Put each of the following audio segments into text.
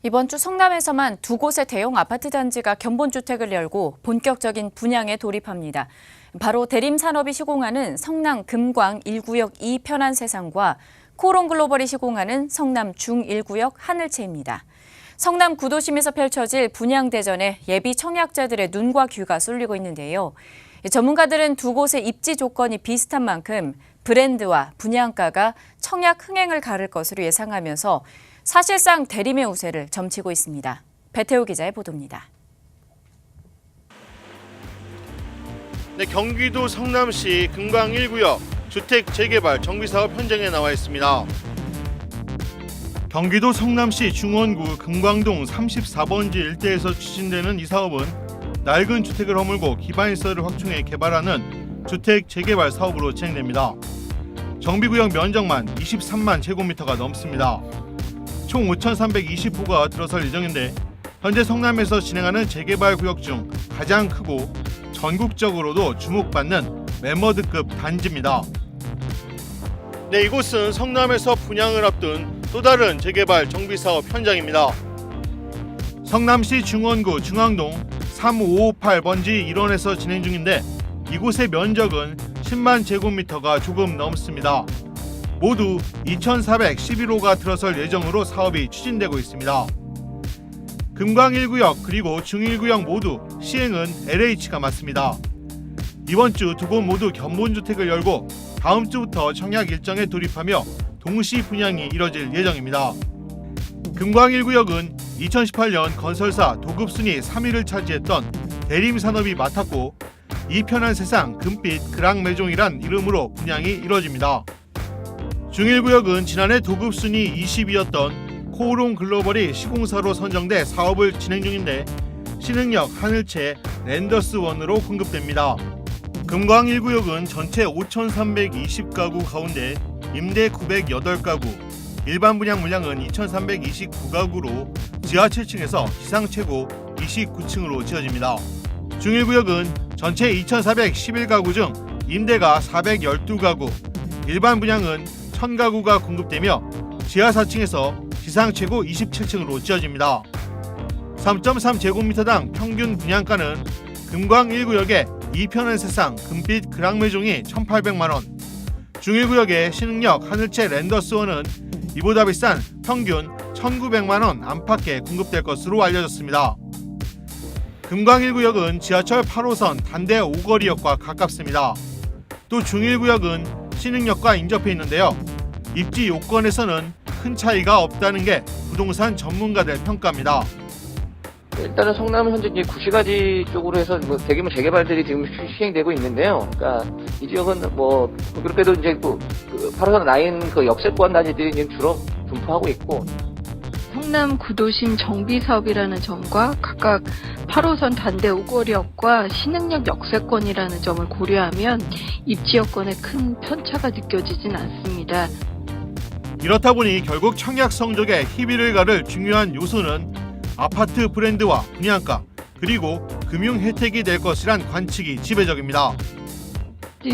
이번 주 성남에서만 두 곳의 대형 아파트 단지가 견본주택을 열고 본격적인 분양에 돌입합니다. 바로 대림산업이 시공하는 성남 금광 1구역 2 편안세상과 코오롱글로벌이 시공하는 성남 중1구역 하늘채입니다. 성남 구도심에서 펼쳐질 분양대전에 예비 청약자들의 눈과 귀가 쏠리고 있는데요. 전문가들은 두 곳의 입지 조건이 비슷한 만큼 브랜드와 분양가가 청약 흥행을 가를 것으로 예상하면서 사실상 대림의 우세를 점치고 있습니다. 배태우 기자의 보도입니다. 네, 경기도 성남시 금광 1구역 주택 재개발 정비사업 현장에 나와 있습니다. 경기도 성남시 중원구 금광동 34번지 일대에서 추진되는 이 사업은 낡은 주택을 허물고 기반시설을 확충해 개발하는 주택 재개발 사업으로 진행됩니다. 정비구역 면적만 23만 제곱미터가 넘습니다. 총 5,320호가 들어설 예정인데 현재 성남에서 진행하는 재개발 구역 중 가장 크고 전국적으로도 주목받는 멤버드급 단지입니다. 네, 이곳은 성남에서 분양을 앞둔 또 다른 재개발 정비사업 현장입니다. 성남시 중원구 중앙동 3558번지 1원에서 진행 중인데 이곳의 면적은 10만 제곱미터가 조금 넘습니다. 모두 2,411호가 들어설 예정으로 사업이 추진되고 있습니다. 금광 1구역 그리고 중1구역 모두 시행은 LH가 맡습니다. 이번 주 두 곳 모두 견본주택을 열고 다음 주부터 청약 일정에 돌입하며 동시 분양이 이뤄질 예정입니다. 금광 1구역은 2018년 건설사 도급순위 3위를 차지했던 대림산업이 맡았고 이 편안세상 금빛 그랑매종이란 이름으로 분양이 이뤄집니다. 중1구역은 지난해 도급순위 20위였던 코오롱글로벌이 시공사로 선정돼 사업을 진행 중인데 신흥역 하늘채 랜더스1으로 공급됩니다. 금광 1구역은 전체 5,320가구 가운데 임대 908가구, 일반 분양 물량은 2,329가구로 지하 7층에서 지상 최고 29층으로 지어집니다. 중1구역은 전체 2,411가구 중 임대가 412가구, 일반 분양은 1,000가구가 공급되며 지하 4층에서 지상 최고 27층으로 지어집니다. 3.3제곱미터당 평균 분양가는 금광 1구역의 이편안세상 금빛 그랑매종이 1,800만원, 중1구역의 신흥역 하늘채 랜더스1은 이보다 비싼 평균 1,900만원 안팎에 공급될 것으로 알려졌습니다. 금광 1구역은 지하철 8호선 단대 오거리역과 가깝습니다. 또 중1구역은 신흥역과 인접해 있는데요. 입지 요건에서는 큰 차이가 없다는 게 부동산 전문가들 평가입니다. 일단은 성남은 현재 이제 구시가지 쪽으로 해서 대규모 재개발들이 지금 시행되고 있는데요. 그러니까 이 지역은 그렇게도 이제 그 8호선 라인 그 역세권 단지들이 지금 주로 분포하고 있고, 성남 구도심 정비사업이라는 점과 각각 8호선 단대 오거리역과 신흥역 역세권이라는 점을 고려하면 입지 여건에 큰 편차가 느껴지진 않습니다. 이렇다 보니 결국 청약 성적에 희비를 가를 중요한 요소는 아파트 브랜드와 분양가 그리고 금융 혜택이 될 것이란 관측이 지배적입니다.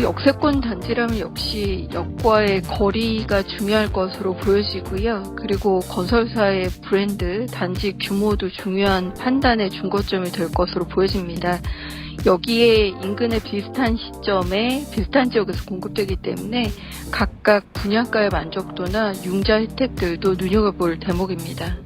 역세권 단지라면 역시 역과의 거리가 중요할 것으로 보여지고요. 그리고 건설사의 브랜드, 단지 규모도 중요한 판단의 중거점이 될 것으로 보여집니다. 여기에 인근의 비슷한 시점에 비슷한 지역에서 공급되기 때문에 각각 분양가의 만족도나 융자 혜택들도 눈여겨볼 대목입니다.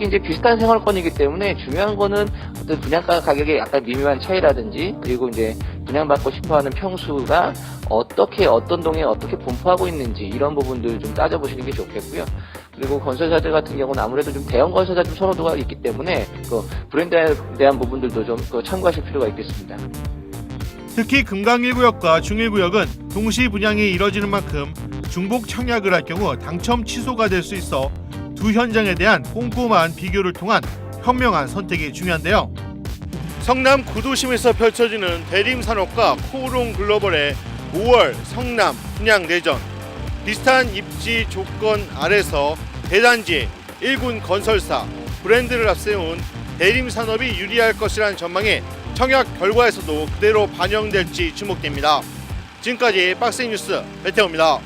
이제 비슷한 생활권이기 때문에 중요한 거는 어떤 분양가 가격의 약간 미묘한 차이라든지, 그리고 이제 분양받고 싶어하는 평수가 어떤 동에 어떻게 분포하고 있는지 이런 부분들 좀 따져보시는 게 좋겠고요. 그리고 건설사들 같은 경우는 아무래도 좀 대형 건설사 좀 선호도가 있기 때문에 그 브랜드에 대한 부분들도 좀 참고하실 필요가 있겠습니다. 특히 금광 1구역과 중1구역은 동시 분양이 이뤄지는 만큼 중복 청약을 할 경우 당첨 취소가 될 수 있어 두 현장에 대한 꼼꼼한 비교를 통한 현명한 선택이 중요한데요. 성남 구도심에서 펼쳐지는 대림산업과 코오롱글로벌의 5월 성남 분양 내전. 비슷한 입지 조건 아래서 대단지, 1군 건설사, 브랜드를 앞세운 대림산업이 유리할 것이라는 전망이 청약 결과에서도 그대로 반영될지 주목됩니다. 지금까지 박스뉴스 배태호입니다.